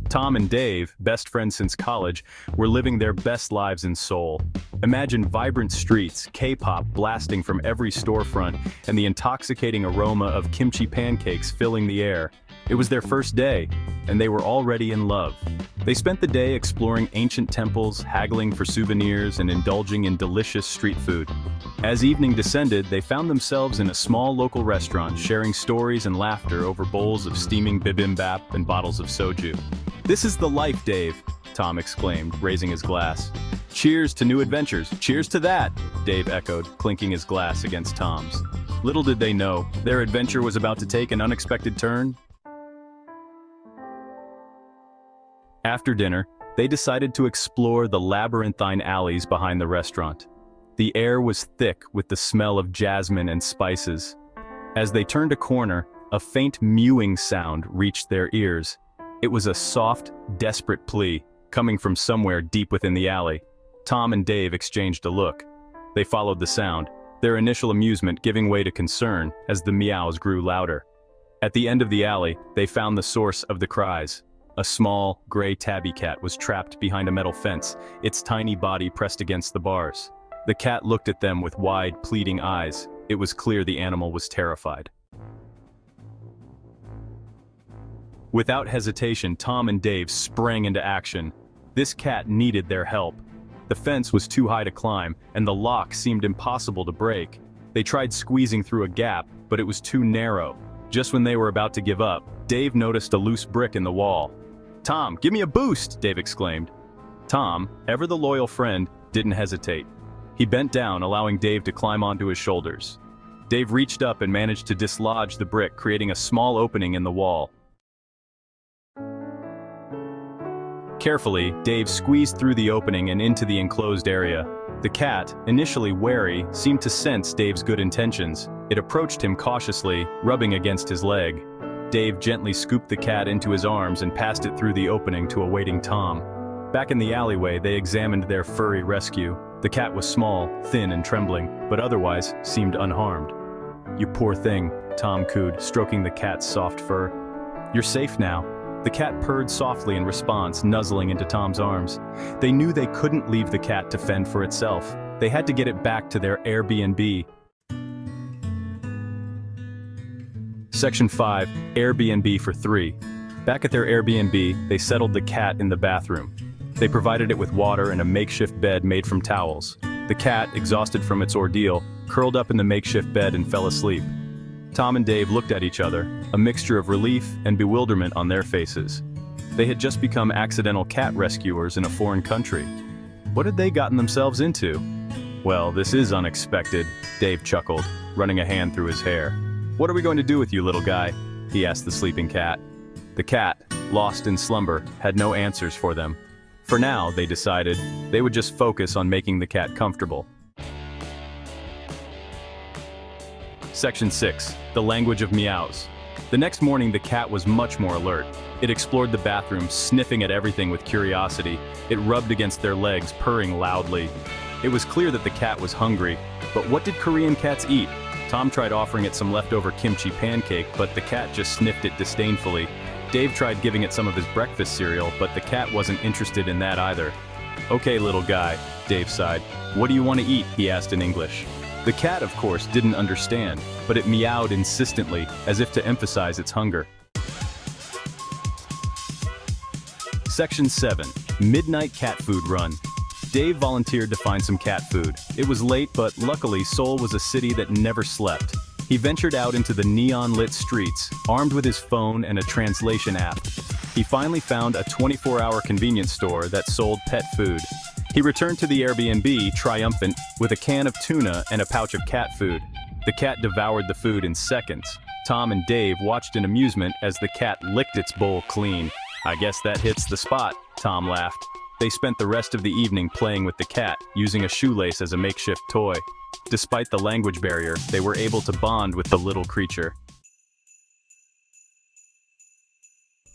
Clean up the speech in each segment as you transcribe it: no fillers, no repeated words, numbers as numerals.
Tom and Dave, best friends since college, were living their best lives in Seoul. Imagine vibrant streets, K-pop blasting from every storefront, and the intoxicating aroma of kimchi pancakes filling the air. It was their first day, and they were already in love. They spent the day exploring ancient temples, haggling for souvenirs, and indulging in delicious street food. As evening descended, they found themselves in a small local restaurant, sharing stories and laughter over bowls of steaming bibimbap and bottles of soju. "This is the life, Dave," Tom exclaimed, raising his glass. "Cheers to new adventures." "Cheers to that," Dave echoed, clinking his glass against Tom's. Little did they know, their adventure was about to take an unexpected turn. After dinner, they decided to explore the labyrinthine alleys behind the restaurant. The air was thick with the smell of jasmine and spices. As they turned a corner, a faint mewing sound reached their ears. It was a soft, desperate plea, coming from somewhere deep within the alley. Tom and Dave exchanged a look. They followed the sound, their initial amusement giving way to concern as the meows grew louder. At the end of the alley, they found the source of the cries. A small, gray tabby cat was trapped behind a metal fence, its tiny body pressed against the bars. The cat looked at them with wide, pleading eyes. It was clear the animal was terrified. Without hesitation, Tom and Dave sprang into action. This cat needed their help. The fence was too high to climb, and the lock seemed impossible to break. They tried squeezing through a gap, but it was too narrow. Just when they were about to give up, Dave noticed a loose brick in the wall. "Tom, give me a boost!" Dave exclaimed. Tom, ever the loyal friend, didn't hesitate. He bent down, allowing Dave to climb onto his shoulders. Dave reached up and managed to dislodge the brick, creating a small opening in the wall. Carefully, Dave squeezed through the opening and into the enclosed area. The cat, initially wary, seemed to sense Dave's good intentions. It approached him cautiously, rubbing against his leg. Dave gently scooped the cat into his arms and passed it through the opening to a waiting Tom. Back in the alleyway, they examined their furry rescue. The cat was small, thin and trembling, but otherwise seemed unharmed. "You poor thing," Tom cooed, stroking the cat's soft fur. "You're safe now." The cat purred softly in response, nuzzling into Tom's arms. They knew they couldn't leave the cat to fend for itself. They had to get it back to their Airbnb. Section 5, Airbnb for 3. Back at their Airbnb, they settled the cat in the bathroom. They provided it with water and a makeshift bed made from towels. The cat, exhausted from its ordeal, curled up in the makeshift bed and fell asleep. Tom and Dave looked at each other, a mixture of relief and bewilderment on their faces. They had just become accidental cat rescuers in a foreign country. What had they gotten themselves into? "Well, this is unexpected," Dave chuckled, running a hand through his hair. "What are we going to do with you, little guy?" he asked the sleeping cat. The cat, lost in slumber, had no answers for them. For now, they decided, they would just focus on making the cat comfortable. Section 6, the language of meows. The next morning, the cat was much more alert. It explored the bathroom, sniffing at everything with curiosity. It rubbed against their legs, purring loudly. It was clear that the cat was hungry, but what did Korean cats eat? Tom tried offering it some leftover kimchi pancake, but the cat just sniffed it disdainfully. Dave tried giving it some of his breakfast cereal, but the cat wasn't interested in that either. "Okay, little guy," Dave sighed. "What do you want to eat?" he asked in English. The cat, of course, didn't understand, but it meowed insistently, as if to emphasize its hunger. Section 7, Midnight Cat Food Run. Dave volunteered to find some cat food. It was late, but luckily Seoul was a city that never slept. He ventured out into the neon-lit streets, armed with his phone and a translation app. He finally found a 24-hour convenience store that sold pet food. He returned to the Airbnb, triumphant, with a can of tuna and a pouch of cat food. The cat devoured the food in seconds. Tom and Dave watched in amusement as the cat licked its bowl clean. "I guess that hits the spot," Tom laughed. They spent the rest of the evening playing with the cat, using a shoelace as a makeshift toy. Despite the language barrier, they were able to bond with the little creature.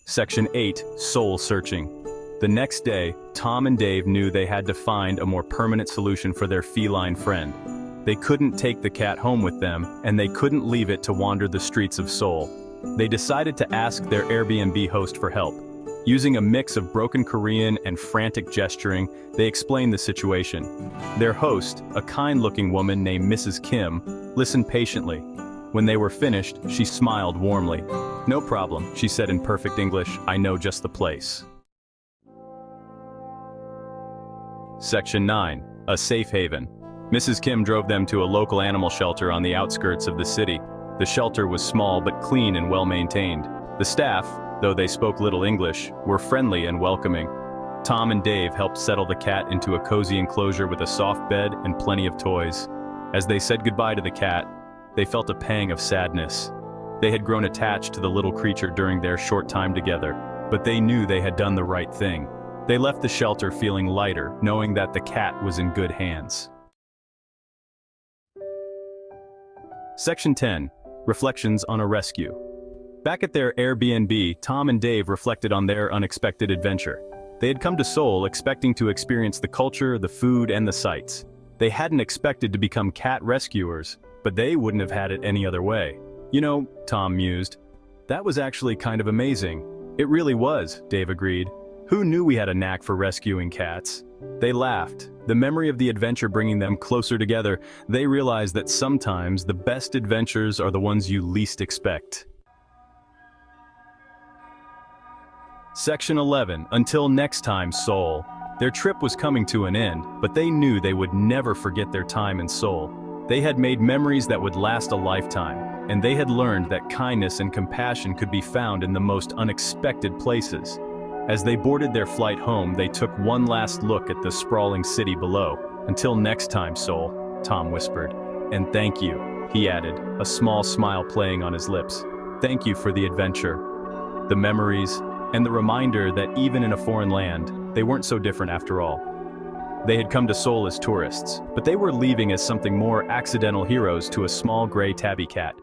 Section 8, Soul Searching. The next day, Tom and Dave knew they had to find a more permanent solution for their feline friend. They couldn't take the cat home with them, and they couldn't leave it to wander the streets of Seoul. They decided to ask their Airbnb host for help. Using a mix of broken Korean and frantic gesturing, they explained the situation. Their host, a kind-looking woman named Mrs. Kim, listened patiently. When they were finished, she smiled warmly. "No problem," she said in perfect English, "I know just the place." Section 9. A safe haven. Mrs. Kim drove them to a local animal shelter on the outskirts of the city. The shelter was small but clean and well-maintained. The staff, though they spoke little English, were friendly and welcoming. Tom and Dave helped settle the cat into a cozy enclosure with a soft bed and plenty of toys. As they said goodbye to the cat, they felt a pang of sadness. They had grown attached to the little creature during their short time together, but they knew they had done the right thing. They left the shelter feeling lighter, knowing that the cat was in good hands. Section 10. Reflections on a rescue. Back at their Airbnb, Tom and Dave reflected on their unexpected adventure. They had come to Seoul expecting to experience the culture, the food, and the sights. They hadn't expected to become cat rescuers, but they wouldn't have had it any other way. "You know," Tom mused, "that was actually kind of amazing." "It really was," Dave agreed. "Who knew we had a knack for rescuing cats?" They laughed, the memory of the adventure bringing them closer together. They realized that sometimes the best adventures are the ones you least expect. Section 11. Until next time, Seoul. Their trip was coming to an end, but they knew they would never forget their time in Seoul. They had made memories that would last a lifetime, and they had learned that kindness and compassion could be found in the most unexpected places. As they boarded their flight home, they took one last look at the sprawling city below. "Until next time, Seoul," Tom whispered. "And thank you," he added, a small smile playing on his lips. "Thank you for the adventure, the memories, and the reminder that even in a foreign land, they weren't so different after all." They had come to Seoul as tourists, but they were leaving as something more: accidental heroes to a small gray tabby cat.